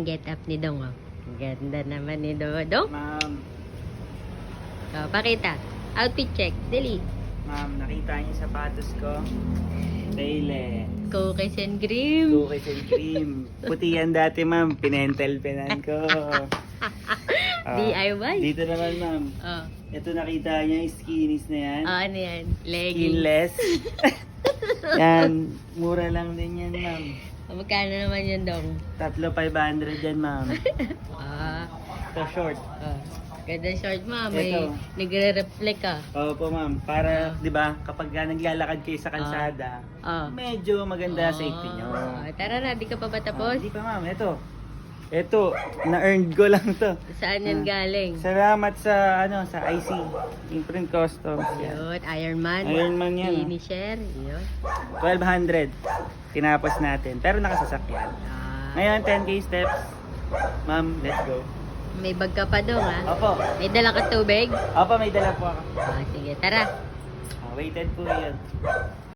get up ni Dong, oh. Ang ganda naman ni Dodong. Ma'am, Oh, pakita. Outfit check. Dali. ma'am, nakita niyo yung sapatos ko? Dayle. Cookies and cream. Cookies and cream. Puti yan dati, ma'am. Pinentel-penan ko. DIY. Dito naman, ma'am. Oh. Ito nakita niya yung skinnies na yan. Ano yan? Leggings. Skinless. Yan. Mura lang din yan, ma'am. Magkano naman yun, Dong? 3,500 yan, ma'am. Ah. Ito short. Oh. Ganda short, ma. May Ito. nagre-reflect ka. Opo, ma'am. Para, di ba, kapag naglalakad kayo sa kalsada, Oh. medyo maganda safety nyo. Tara na, di ka pa ba tapos? Hindi pa, ma'am. Ito, na-earned ko lang to. Saan yan galing? Salamat sa, sa IC, Imprint Customs. Yan. Yun, Ironman. Ironman yan, oh. Finisher. Yun. 1,200. Tinapos natin. Pero nakasasakyan. Ah, Ngayon, 10K steps. Ma'am, let's go. may bag ka pa, Dong, ha? Opo. May dala ka tubig? Opo, may dala po ako. Ah, sige, tara. Waited po yan.